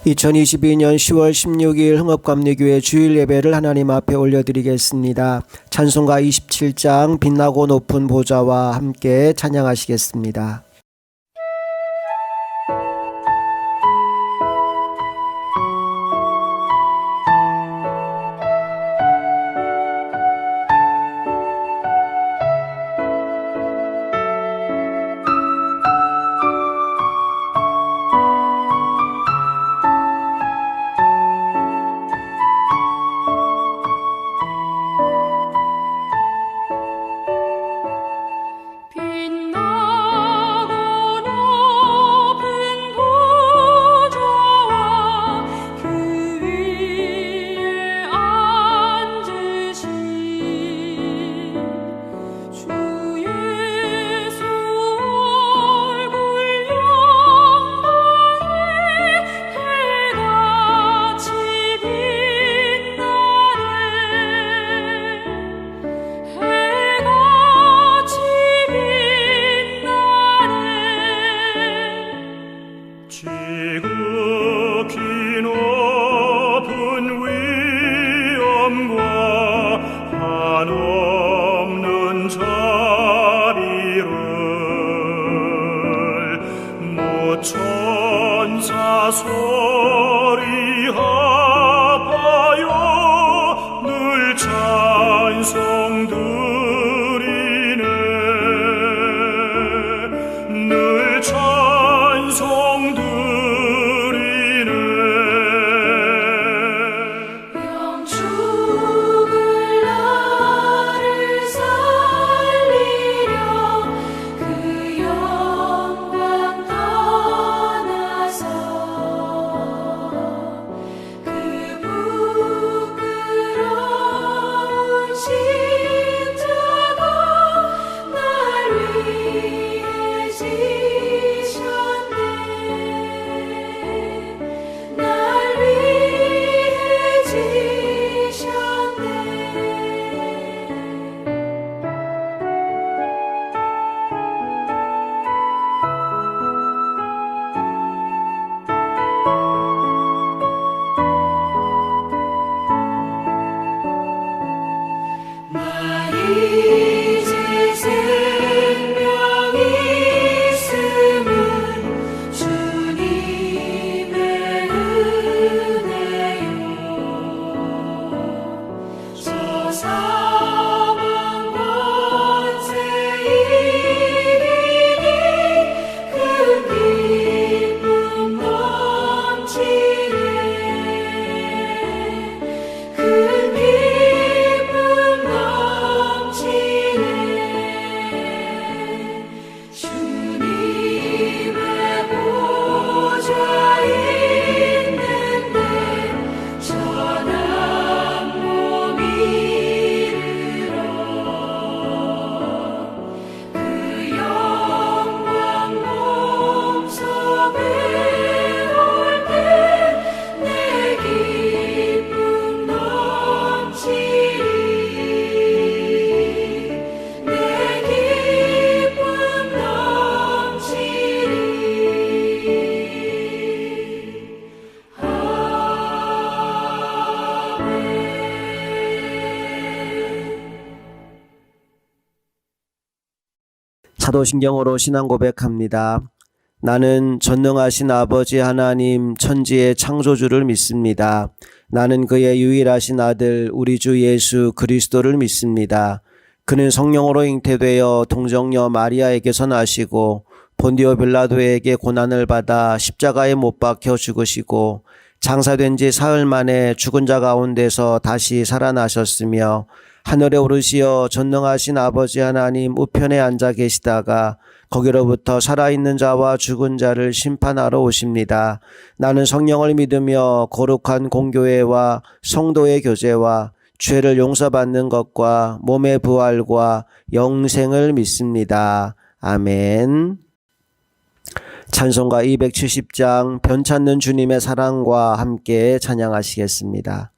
2022년 10월 16일 흥업감리교회 주일 예배를 하나님 앞에 올려드리겠습니다. 찬송가 27장 빛나고 높은 보좌와 함께 찬양하시겠습니다. 천사 소리하여 늘 찬송 드리네 늘 찬송 드리네 영축을 나를 살리려 그 영광 떠나서 그 부끄러운 십자가 날 위해 지셨네 날 위해 지셨네 나 이제 생명이 있음은 주님의 은혜요 저 사망 권세 이기니 큰 기쁨 넘치네 큰 기쁨 넘치네 주님의 보좌 있는데 전한 몸 이르러 그 영광 몸속에 올 때 내 기쁨 넘치리 내 기쁨 넘치리 사도신경으로 신앙 고백합니다. 나는 전능하신 아버지 하나님 천지의 창조주를 믿습니다. 나는 그의 유일하신 아들 우리 주 예수 그리스도를 믿습니다. 그는 성령으로 잉태되어 동정녀 마리아에게서 나시고 본디오 빌라도에게 고난을 받아 십자가에 못 박혀 죽으시고 장사된 지 사흘 만에 죽은 자 가운데서 다시 살아나셨으며 하늘에 오르시어 전능하신 아버지 하나님 우편에 앉아 계시다가 거기로부터 살아있는 자와 죽은 자를 심판하러 오십니다. 나는 성령을 믿으며 거룩한 공교회와 성도의 교제와 죄를 용서받는 것과 몸의 부활과 영생을 믿습니다. 아멘. 찬송가 270장 변찮는 주님의 사랑과 함께 찬양하시겠습니다.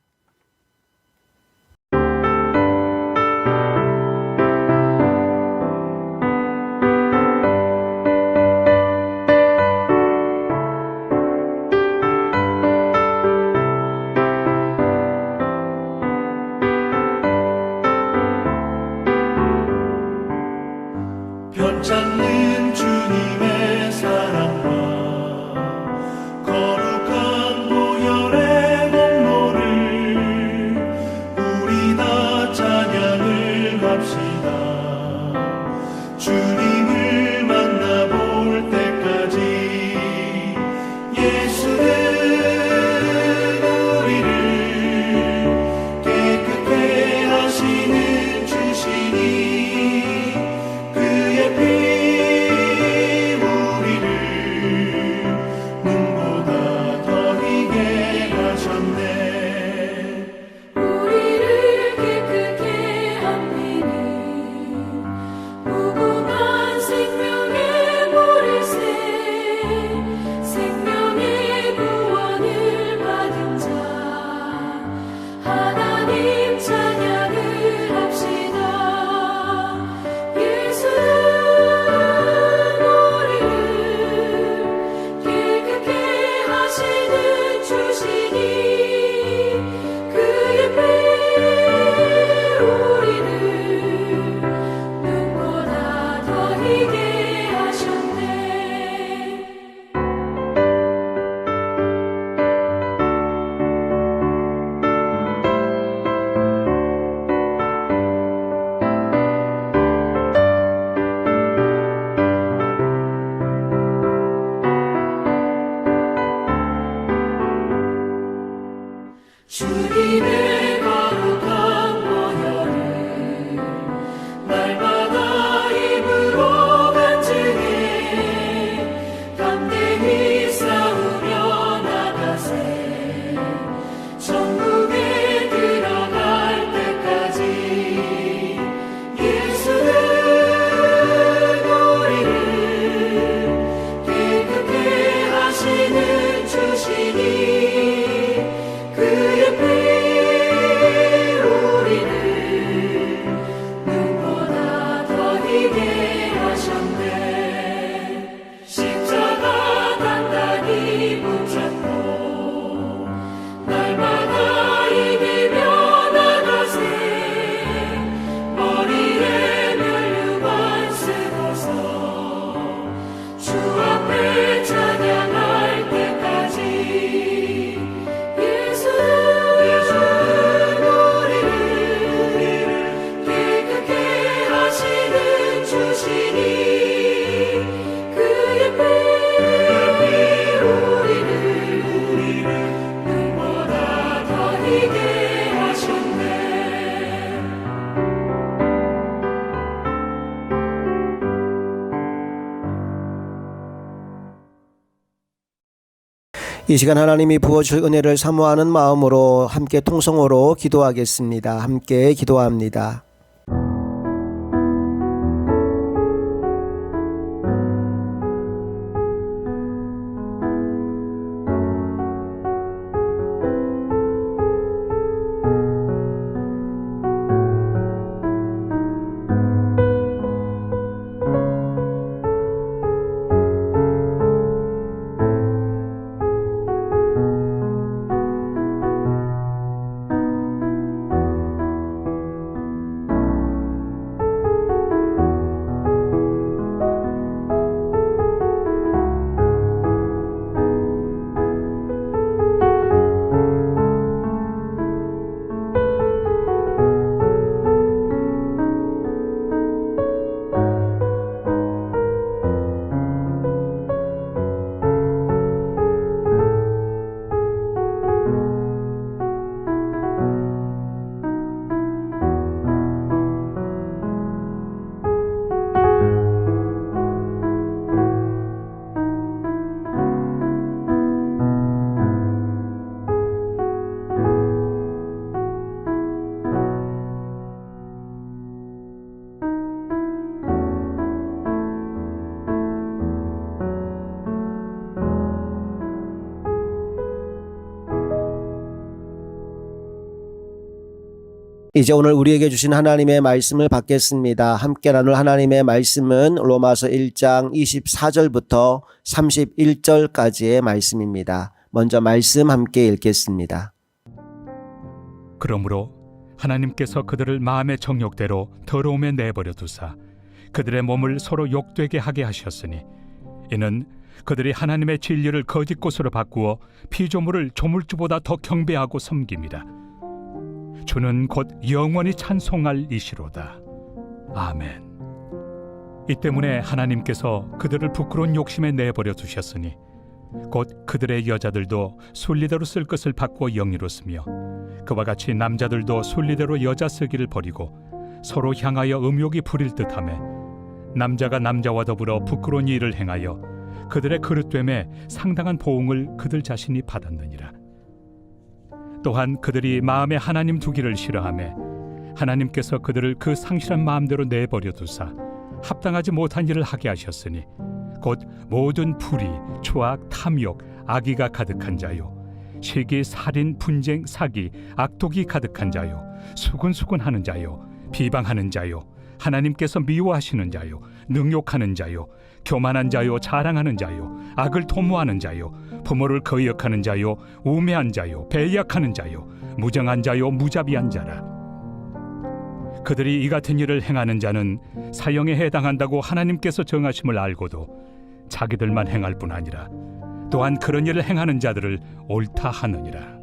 주님의 거룩한 보혈을 날마다 입으로 간증해 담대히 싸우며 나가세 천국에 들어갈 때까지 예수는 우리를 깨끗게 하시는 주시니 그의 피 우리를 눈보다 더 희게 하셨네 십자가 단단히 붙잡고 날마다 이기며 나가세 머리에 면류관 쓰고서 주 앞에 찬양할 때까지 예수는 우리를 깨끗게 하시는 주시니 그의 피 우리를 눈보다 더 희게 하셨네 이 시간 하나님이 부어주실 은혜를 사모하는 마음으로 함께 통성으로 기도하겠습니다. 함께 기도합니다. 이제 오늘 우리에게 주신 하나님의 말씀을 받겠습니다. 함께 나눌 하나님의 말씀은 로마서 1장 24절부터 31절까지의 말씀입니다. 먼저 말씀 함께 읽겠습니다. 그러므로 하나님께서 그들을 마음의 정욕대로 더러움에 내버려 두사 그들의 몸을 서로 욕되게 하게 하셨으니 이는 그들이 하나님의 진리를 거짓 것으로 바꾸어 피조물을 조물주보다 더 경배하고 섬깁니다. 주는 곧 영원히 찬송할 이시로다. 아멘. 이 때문에 하나님께서 그들을 부끄러운 욕심에 내버려 두셨으니 곧 그들의 여자들도 순리대로 쓸 것을 바꾸어 영리로 쓰며 그와 같이 남자들도 순리대로 여자 쓰기를 버리고 서로 향하여 음욕이 부릴 듯하며 남자가 남자와 더불어 부끄러운 일을 행하여 그들의 그릇됨에 상당한 보응을 그들 자신이 받았느니라. 또한 그들이 마음에 하나님 두기를 싫어하며 하나님께서 그들을 그 상실한 마음대로 내버려 두사 합당하지 못한 일을 하게 하셨으니 곧 모든 불의, 초악, 탐욕, 악의가 가득한 자요 시기, 살인, 분쟁, 사기, 악독이 가득한 자요 수군수군하는 자요 비방하는 자요 하나님께서 미워하시는 자요 능욕하는 자요 교만한 자요 자랑하는 자요 악을 도모하는 자요 부모를 거역하는 자요 우매한 자요 배약하는 자요 무정한 자요 무자비한 자라. 그들이 이 같은 일을 행하는 자는 사형에 해당한다고 하나님께서 정하심을 알고도 자기들만 행할 뿐 아니라 또한 그런 일을 행하는 자들을 옳다 하느니라.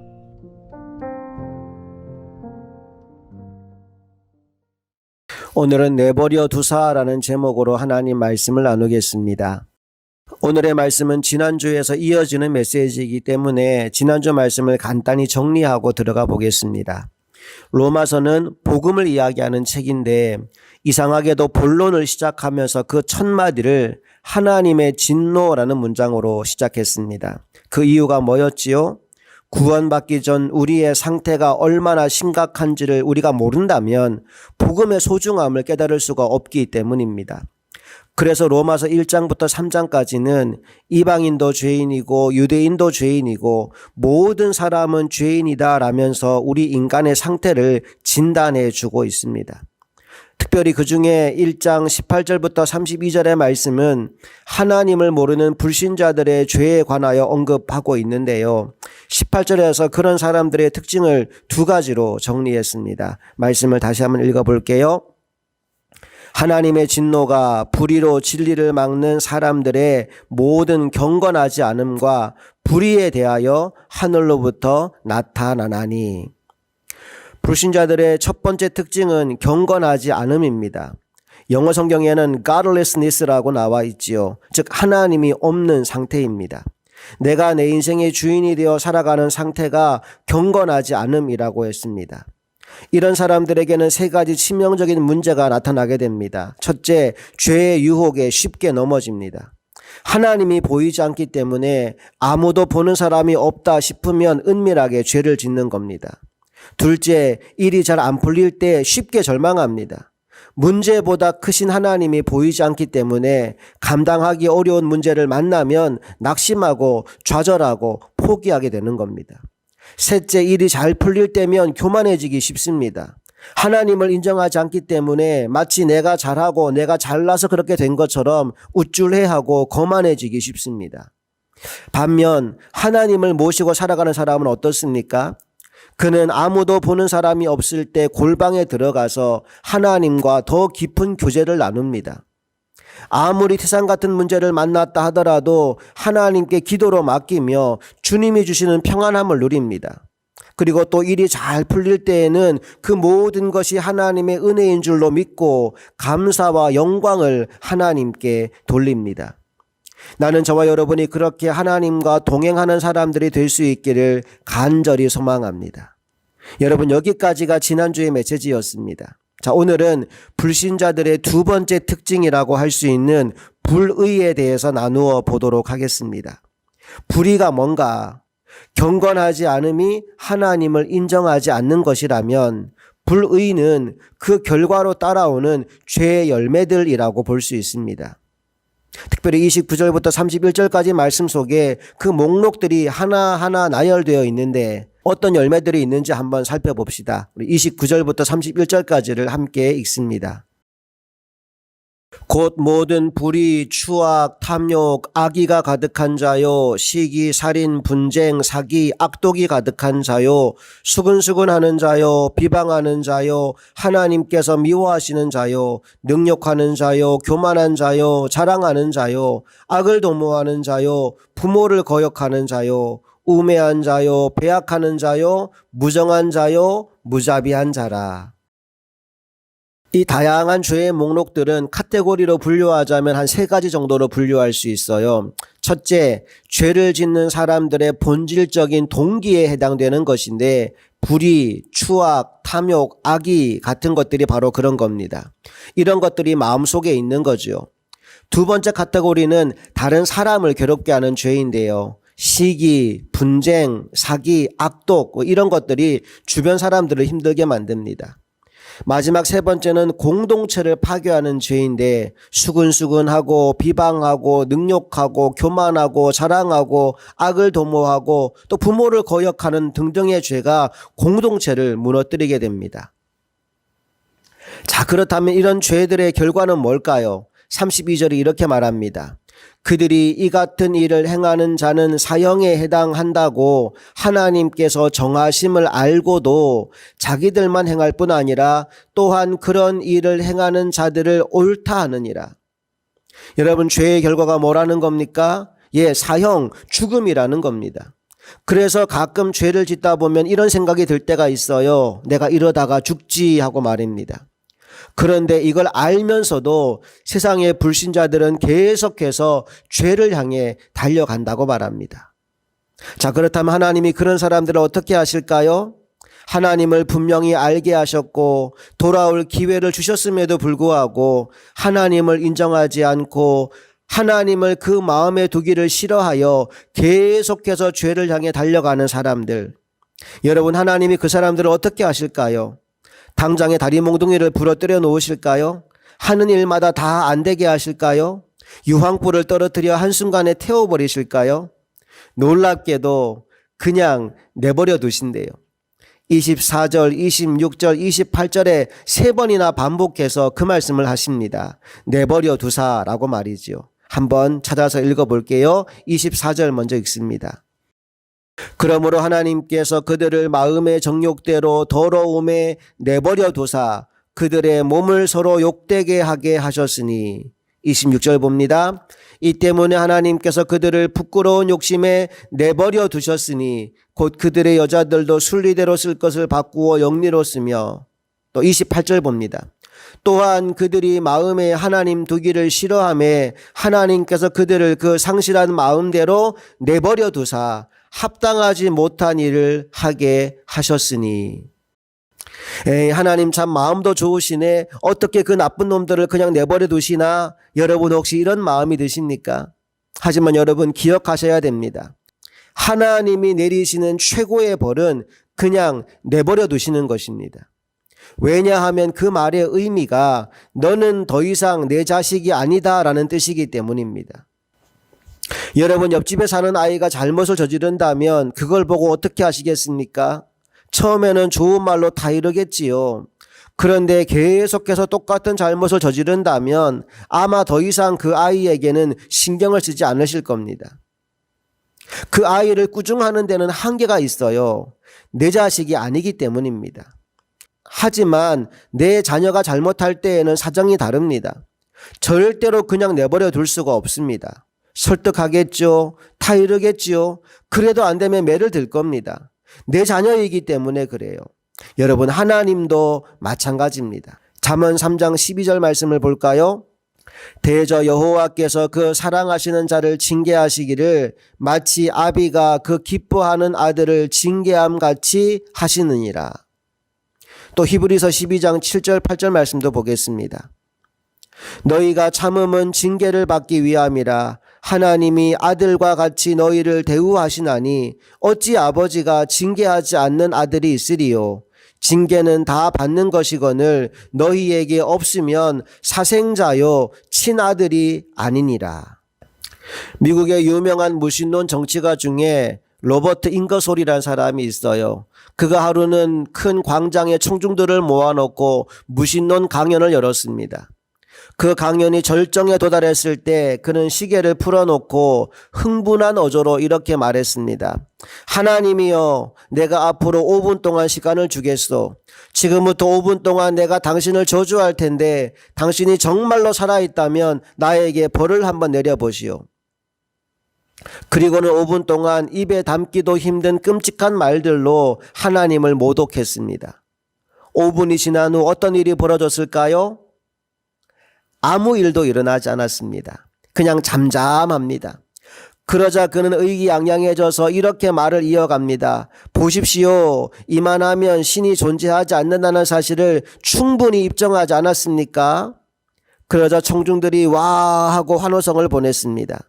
오늘은 내버려 두사라는 제목으로 하나님 말씀을 나누겠습니다. 오늘의 말씀은 지난주에서 이어지는 메시지이기 때문에 지난주 말씀을 간단히 정리하고 들어가 보겠습니다. 로마서는 복음을 이야기하는 책인데 이상하게도 본론을 시작하면서 그 첫 마디를 하나님의 진노라는 문장으로 시작했습니다. 그 이유가 뭐였지요? 구원받기 전 우리의 상태가 얼마나 심각한지를 우리가 모른다면 복음의 소중함을 깨달을 수가 없기 때문입니다. 그래서 로마서 1장부터 3장까지는 이방인도 죄인이고 유대인도 죄인이고 모든 사람은 죄인이다 라면서 우리 인간의 상태를 진단해 주고 있습니다. 특별히 그 중에 1장 18절부터 32절의 말씀은 하나님을 모르는 불신자들의 죄에 관하여 언급하고 있는데요. 18절에서 그런 사람들의 특징을 두 가지로 정리했습니다. 말씀을 다시 한번 읽어볼게요. 하나님의 진노가 불의로 진리를 막는 사람들의 모든 경건하지 않음과 불의에 대하여 하늘로부터 나타나나니. 불신자들의 첫 번째 특징은 경건하지 않음입니다. 영어 성경에는 godlessness라고 나와 있지요. 즉 하나님이 없는 상태입니다. 내가 내 인생의 주인이 되어 살아가는 상태가 경건하지 않음이라고 했습니다. 이런 사람들에게는 세 가지 치명적인 문제가 나타나게 됩니다. 첫째, 죄의 유혹에 쉽게 넘어집니다. 하나님이 보이지 않기 때문에 아무도 보는 사람이 없다 싶으면 은밀하게 죄를 짓는 겁니다. 둘째, 일이 잘 안 풀릴 때 쉽게 절망합니다. 문제보다 크신 하나님이 보이지 않기 때문에 감당하기 어려운 문제를 만나면 낙심하고 좌절하고 포기하게 되는 겁니다. 셋째, 일이 잘 풀릴 때면 교만해지기 쉽습니다. 하나님을 인정하지 않기 때문에 마치 내가 잘하고 내가 잘나서 그렇게 된 것처럼 우쭐해하고 거만해지기 쉽습니다. 반면 하나님을 모시고 살아가는 사람은 어떻습니까? 그는 아무도 보는 사람이 없을 때 골방에 들어가서 하나님과 더 깊은 교제를 나눕니다. 아무리 태산 같은 문제를 만났다 하더라도 하나님께 기도로 맡기며 주님이 주시는 평안함을 누립니다. 그리고 또 일이 잘 풀릴 때에는 그 모든 것이 하나님의 은혜인 줄로 믿고 감사와 영광을 하나님께 돌립니다. 나는 저와 여러분이 그렇게 하나님과 동행하는 사람들이 될 수 있기를 간절히 소망합니다. 여러분, 여기까지가 지난주의 메시지였습니다. 자, 오늘은 불신자들의 두 번째 특징이라고 할 수 있는 불의에 대해서 나누어 보도록 하겠습니다. 불의가 뭔가? 경건하지 않음이 하나님을 인정하지 않는 것이라면 불의는 그 결과로 따라오는 죄의 열매들이라고 볼 수 있습니다. 특별히 29절부터 31절까지 말씀 속에 그 목록들이 하나하나 나열되어 있는데 어떤 열매들이 있는지 한번 살펴봅시다. 우리 29절부터 31절까지를 함께 읽습니다. 곧 모든 불의, 추악, 탐욕, 악의가 가득한 자요, 시기, 살인, 분쟁, 사기, 악독이 가득한 자요, 수근수근하는 자요, 비방하는 자요, 하나님께서 미워하시는 자요, 능욕하는 자요, 교만한 자요, 자랑하는 자요, 악을 도모하는 자요, 부모를 거역하는 자요, 우매한 자요, 배약하는 자요, 무정한 자요, 무자비한 자라. 이 다양한 죄의 목록들은 카테고리로 분류하자면 한 세 가지 정도로 분류할 수 있어요. 첫째, 죄를 짓는 사람들의 본질적인 동기에 해당되는 것인데 불의, 추악, 탐욕, 악의 같은 것들이 바로 그런 겁니다. 이런 것들이 마음속에 있는 거죠. 두 번째 카테고리는 다른 사람을 괴롭게 하는 죄인데요. 시기, 분쟁, 사기, 악독 이런 것들이 주변 사람들을 힘들게 만듭니다. 마지막 세 번째는 공동체를 파괴하는 죄인데 수근수근하고 비방하고 능욕하고 교만하고 자랑하고 악을 도모하고 또 부모를 거역하는 등등의 죄가 공동체를 무너뜨리게 됩니다. 자, 그렇다면 이런 죄들의 결과는 뭘까요? 32절이 이렇게 말합니다. 그들이 이 같은 일을 행하는 자는 사형에 해당한다고 하나님께서 정하심을 알고도 자기들만 행할 뿐 아니라 또한 그런 일을 행하는 자들을 옳다 하느니라. 여러분, 죄의 결과가 뭐라는 겁니까? 사형, 죽음이라는 겁니다. 그래서 가끔 죄를 짓다 보면 이런 생각이 들 때가 있어요. 내가 이러다가 죽지 하고 말입니다. 그런데 이걸 알면서도 세상의 불신자들은 계속해서 죄를 향해 달려간다고 말합니다. 자, 그렇다면 하나님이 그런 사람들을 어떻게 하실까요? 하나님을 분명히 알게 하셨고 돌아올 기회를 주셨음에도 불구하고 하나님을 인정하지 않고 하나님을 그 마음에 두기를 싫어하여 계속해서 죄를 향해 달려가는 사람들. 여러분, 하나님이 그 사람들을 어떻게 하실까요? 당장에 다리 몽둥이를 부러뜨려 놓으실까요? 하는 일마다 다 안 되게 하실까요? 유황불을 떨어뜨려 한순간에 태워버리실까요? 놀랍게도 그냥 내버려 두신대요. 24절, 26절, 28절에 3번이나 반복해서 그 말씀을 하십니다. 내버려 두사라고 말이죠. 한번 찾아서 읽어볼게요. 24절 먼저 읽습니다. 그러므로 하나님께서 그들을 마음의 정욕대로 더러움에 내버려 두사 그들의 몸을 서로 욕되게 하게 하셨으니 26절 봅니다. 이 때문에 하나님께서 그들을 부끄러운 욕심에 내버려 두셨으니 곧 그들의 여자들도 순리대로 쓸 것을 바꾸어 영리로 쓰며 또 28절 봅니다. 또한 그들이 마음에 하나님 두기를 싫어하며 하나님께서 그들을 그 상실한 마음대로 내버려 두사 합당하지 못한 일을 하게 하셨으니. 에이, 하나님 참 마음도 좋으시네. 어떻게 그 나쁜 놈들을 그냥 내버려 두시나? 여러분 혹시 이런 마음이 드십니까? 하지만 여러분 기억하셔야 됩니다. 하나님이 내리시는 최고의 벌은 그냥 내버려 두시는 것입니다. 왜냐하면 그 말의 의미가 너는 더 이상 내 자식이 아니다라는 뜻이기 때문입니다. 여러분, 옆집에 사는 아이가 잘못을 저지른다면 그걸 보고 어떻게 하시겠습니까? 처음에는 좋은 말로 다 이러겠지요. 그런데 계속해서 똑같은 잘못을 저지른다면 아마 더 이상 그 아이에게는 신경을 쓰지 않으실 겁니다. 그 아이를 꾸중하는 데는 한계가 있어요. 내 자식이 아니기 때문입니다. 하지만 내 자녀가 잘못할 때에는 사정이 다릅니다. 절대로 그냥 내버려 둘 수가 없습니다. 설득하겠죠. 타이르겠죠. 그래도 안 되면 매를 들 겁니다. 내 자녀이기 때문에 그래요. 여러분, 하나님도 마찬가지입니다. 잠언 3장 12절 말씀을 볼까요? 대저 여호와께서 그 사랑하시는 자를 징계하시기를 마치 아비가 그 기뻐하는 아들을 징계함 같이 하시느니라. 또 히브리서 12장 7절 8절 말씀도 보겠습니다. 너희가 참음은 징계를 받기 위함이라 하나님이 아들과 같이 너희를 대우하시나니 어찌 아버지가 징계하지 않는 아들이 있으리요. 징계는 다 받는 것이거늘 너희에게 없으면 사생자요 친아들이 아니니라. 미국의 유명한 무신론 정치가 중에 로버트 잉거솔이라는 사람이 있어요. 그가 하루는 큰 광장에 청중들을 모아놓고 무신론 강연을 열었습니다. 그 강연이 절정에 도달했을 때 그는 시계를 풀어놓고 흥분한 어조로 이렇게 말했습니다. 하나님이여, 내가 앞으로 5분 동안 시간을 주겠소. 지금부터 5분 동안 내가 당신을 저주할 텐데 당신이 정말로 살아있다면 나에게 벌을 한번 내려보시오. 그리고는 5분 동안 입에 담기도 힘든 끔찍한 말들로 하나님을 모독했습니다. 5분이 지난 후 어떤 일이 벌어졌을까요? 아무 일도 일어나지 않았습니다. 그냥 잠잠합니다. 그러자 그는 의기양양해져서 이렇게 말을 이어갑니다. 보십시오. 이만하면 신이 존재하지 않는다는 사실을 충분히 입증하지 않았습니까? 그러자 청중들이 와 하고 환호성을 보냈습니다.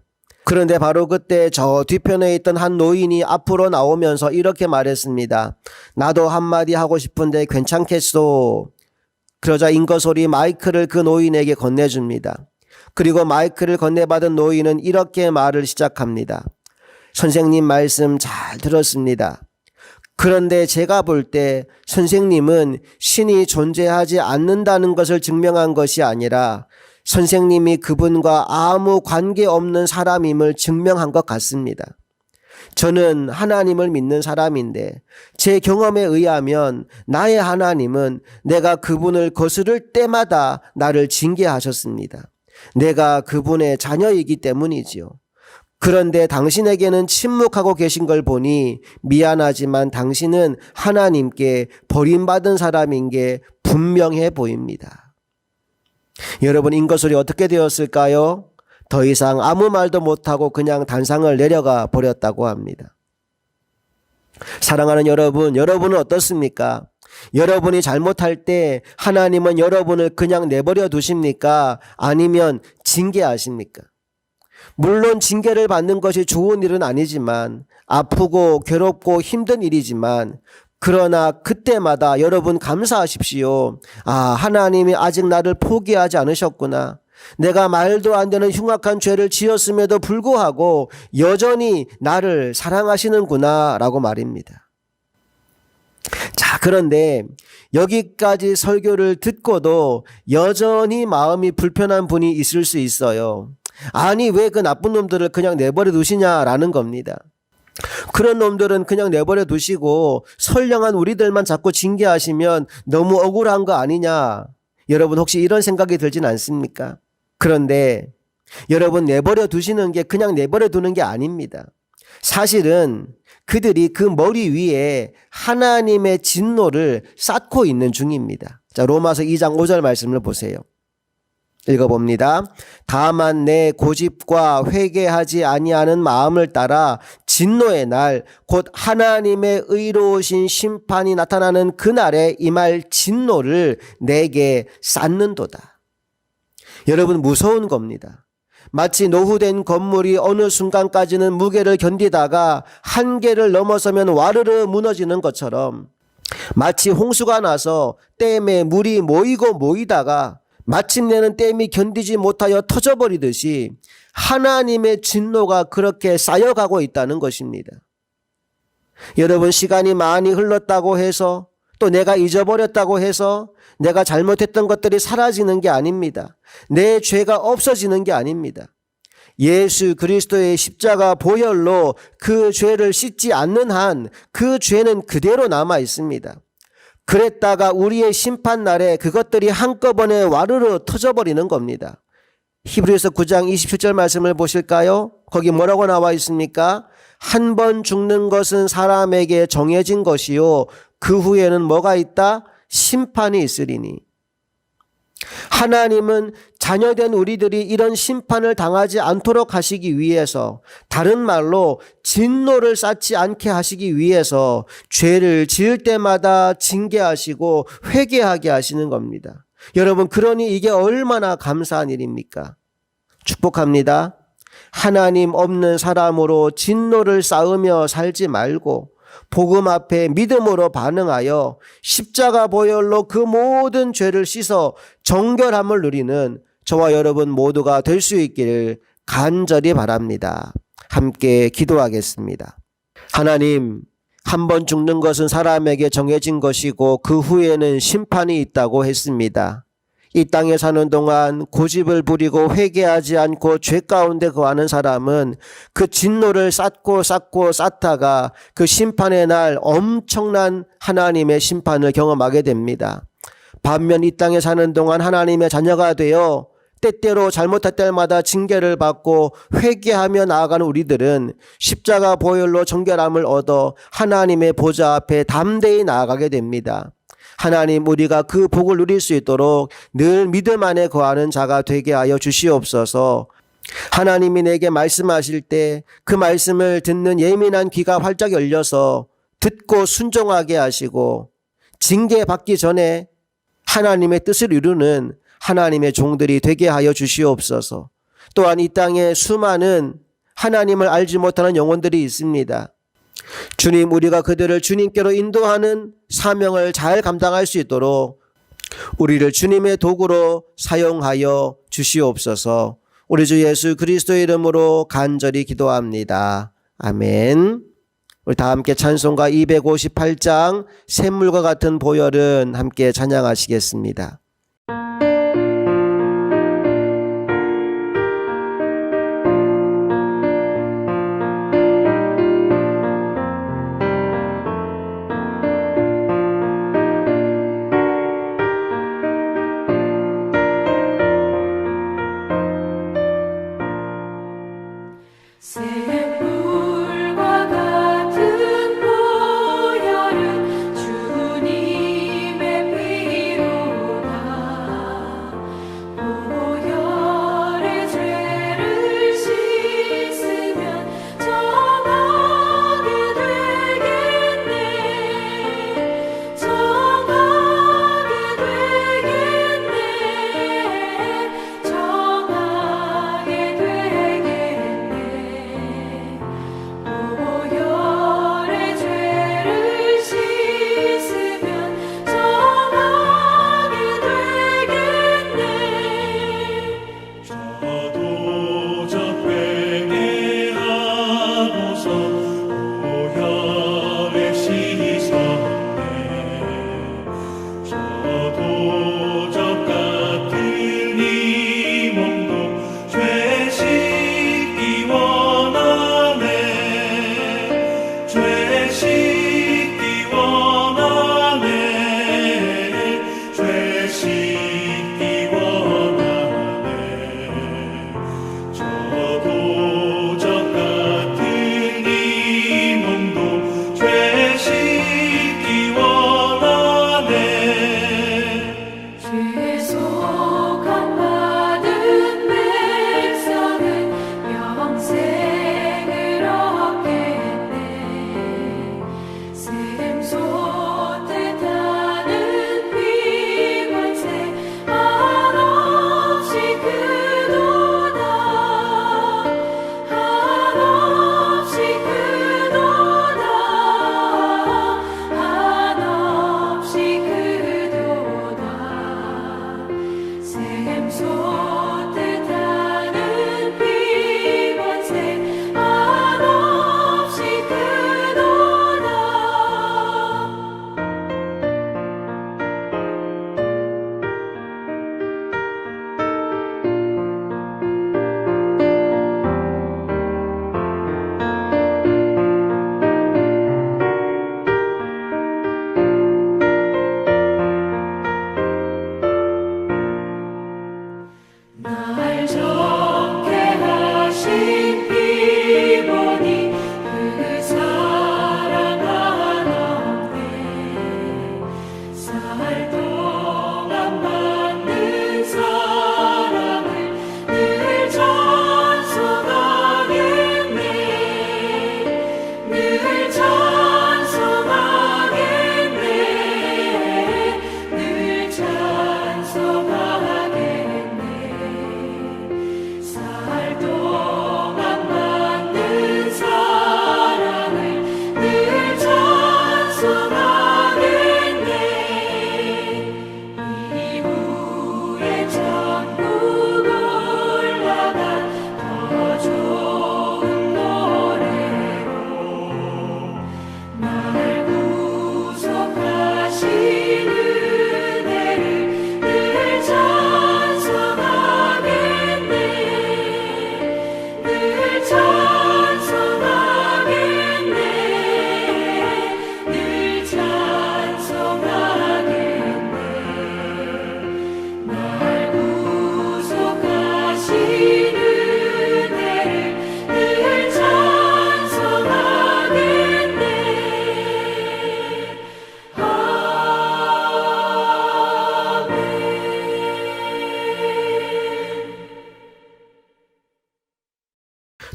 그런데 바로 그때 저 뒤편에 있던 한 노인이 앞으로 나오면서 이렇게 말했습니다. 나도 한마디 하고 싶은데 괜찮겠소? 그러자 잉거솔이 마이크를 그 노인에게 건네줍니다. 그리고 마이크를 건네받은 노인은 이렇게 말을 시작합니다. 선생님 말씀 잘 들었습니다. 그런데 제가 볼 때 선생님은 신이 존재하지 않는다는 것을 증명한 것이 아니라 선생님이 그분과 아무 관계없는 사람임을 증명한 것 같습니다. 저는 하나님을 믿는 사람인데 제 경험에 의하면 나의 하나님은 내가 그분을 거스를 때마다 나를 징계하셨습니다. 내가 그분의 자녀이기 때문이지요. 그런데 당신에게는 침묵하고 계신 걸 보니 미안하지만 당신은 하나님께 버림받은 사람인 게 분명해 보입니다. 여러분, 인거술이 어떻게 되었을까요? 더 이상 아무 말도 못하고 그냥 단상을 내려가 버렸다고 합니다. 사랑하는 여러분, 여러분은 어떻습니까? 여러분이 잘못할 때 하나님은 여러분을 그냥 내버려 두십니까? 아니면 징계하십니까? 물론 징계를 받는 것이 좋은 일은 아니지만, 아프고 괴롭고 힘든 일이지만, 그러나 그때마다 여러분 감사하십시오. 아, 하나님이 아직 나를 포기하지 않으셨구나. 내가 말도 안 되는 흉악한 죄를 지었음에도 불구하고 여전히 나를 사랑하시는구나 라고 말입니다. 자, 그런데 여기까지 설교를 듣고도 여전히 마음이 불편한 분이 있을 수 있어요. 아니, 왜 그 나쁜 놈들을 그냥 내버려 두시냐라는 겁니다. 그런 놈들은 그냥 내버려 두시고 선량한 우리들만 자꾸 징계하시면 너무 억울한 거 아니냐. 여러분, 혹시 이런 생각이 들진 않습니까? 그런데 여러분, 내버려 두시는 게 그냥 내버려 두는 게 아닙니다. 사실은 그들이 그 머리 위에 하나님의 진노를 쌓고 있는 중입니다. 자, 로마서 2장 5절 말씀을 보세요. 읽어봅니다. 다만 내 고집과 회개하지 아니하는 마음을 따라 진노의 날 곧 하나님의 의로우신 심판이 나타나는 그날에 임할 진노를 내게 쌓는도다. 여러분, 무서운 겁니다. 마치 노후된 건물이 어느 순간까지는 무게를 견디다가 한계를 넘어서면 와르르 무너지는 것처럼, 마치 홍수가 나서 댐에 물이 모이고 모이다가 마침내는 댐이 견디지 못하여 터져버리듯이 하나님의 진노가 그렇게 쌓여가고 있다는 것입니다. 여러분, 시간이 많이 흘렀다고 해서, 또 내가 잊어버렸다고 해서 내가 잘못했던 것들이 사라지는 게 아닙니다. 내 죄가 없어지는 게 아닙니다. 예수 그리스도의 십자가 보혈로 그 죄를 씻지 않는 한 그 죄는 그대로 남아 있습니다. 그랬다가 우리의 심판날에 그것들이 한꺼번에 와르르 터져버리는 겁니다. 히브리서 9장 27절 말씀을 보실까요? 거기 뭐라고 나와 있습니까? 한 번 죽는 것은 사람에게 정해진 것이요 그 후에는 뭐가 있다? 심판이 있으리니. 하나님은 자녀된 우리들이 이런 심판을 당하지 않도록 하시기 위해서, 다른 말로 진노를 쌓지 않게 하시기 위해서 죄를 지을 때마다 징계하시고 회개하게 하시는 겁니다. 여러분, 그러니 이게 얼마나 감사한 일입니까? 축복합니다. 하나님 없는 사람으로 진노를 쌓으며 살지 말고 복음 앞에 믿음으로 반응하여 십자가 보혈로 그 모든 죄를 씻어 정결함을 누리는 저와 여러분 모두가 될 수 있기를 간절히 바랍니다. 함께 기도하겠습니다. 하나님, 한 번 죽는 것은 사람에게 정해진 것이고 그 후에는 심판이 있다고 했습니다. 이 땅에 사는 동안 고집을 부리고 회개하지 않고 죄 가운데 거하는 사람은 그 진노를 쌓고 쌓다가 그 심판의 날 엄청난 하나님의 심판을 경험하게 됩니다. 반면 이 땅에 사는 동안 하나님의 자녀가 되어 때때로 잘못할 때마다 징계를 받고 회개하며 나아가는 우리들은 십자가 보혈로 정결함을 얻어 하나님의 보좌 앞에 담대히 나아가게 됩니다. 하나님, 우리가 그 복을 누릴 수 있도록 늘 믿음 안에 거하는 자가 되게 하여 주시옵소서. 하나님이 내게 말씀하실 때 그 말씀을 듣는 예민한 귀가 활짝 열려서 듣고 순종하게 하시고, 징계받기 전에 하나님의 뜻을 이루는 하나님의 종들이 되게 하여 주시옵소서. 또한 이 땅에 수많은 하나님을 알지 못하는 영혼들이 있습니다. 주님, 우리가 그들을 주님께로 인도하는 사명을 잘 감당할 수 있도록 우리를 주님의 도구로 사용하여 주시옵소서. 우리 주 예수 그리스도의 이름으로 간절히 기도합니다. 아멘. 우리 다 함께 찬송가 258장 샘물과 같은 보혈은 함께 찬양하시겠습니다. 샘물과 같은 보혈은 주님의 피로다.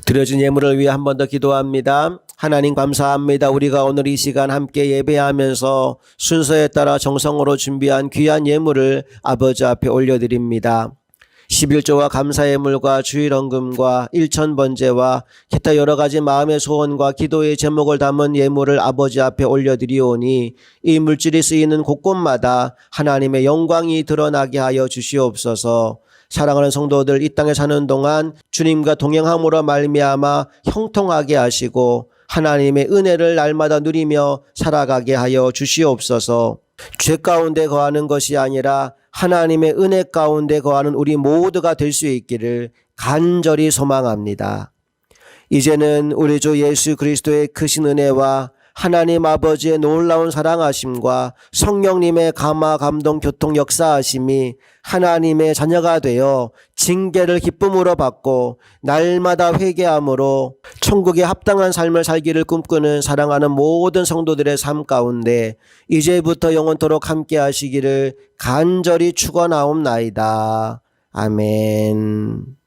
드려진 예물을 위해 한 번 더 기도합니다. 하나님 감사합니다. 우리가 오늘 이 시간 함께 예배하면서 순서에 따라 정성으로 준비한 귀한 예물을 아버지 앞에 올려드립니다. 11조와 감사예물과 주일헌금과 일천번제와 기타 여러 가지 마음의 소원과 기도의 제목을 담은 예물을 아버지 앞에 올려드리오니 이 물질이 쓰이는 곳곳마다 하나님의 영광이 드러나게 하여 주시옵소서. 사랑하는 성도들, 이 땅에 사는 동안 주님과 동행함으로 말미암아 형통하게 하시고 하나님의 은혜를 날마다 누리며 살아가게 하여 주시옵소서. 죄 가운데 거하는 것이 아니라 하나님의 은혜 가운데 거하는 우리 모두가 될 수 있기를 간절히 소망합니다. 이제는 우리 주 예수 그리스도의 크신 은혜와 하나님 아버지의 놀라운 사랑하심과 성령님의 감화 감동 교통 역사하심이 하나님의 자녀가 되어 징계를 기쁨으로 받고 날마다 회개함으로 천국에 합당한 삶을 살기를 꿈꾸는 사랑하는 모든 성도들의 삶 가운데 이제부터 영원토록 함께 하시기를 간절히 축원하옵나이다. 아멘.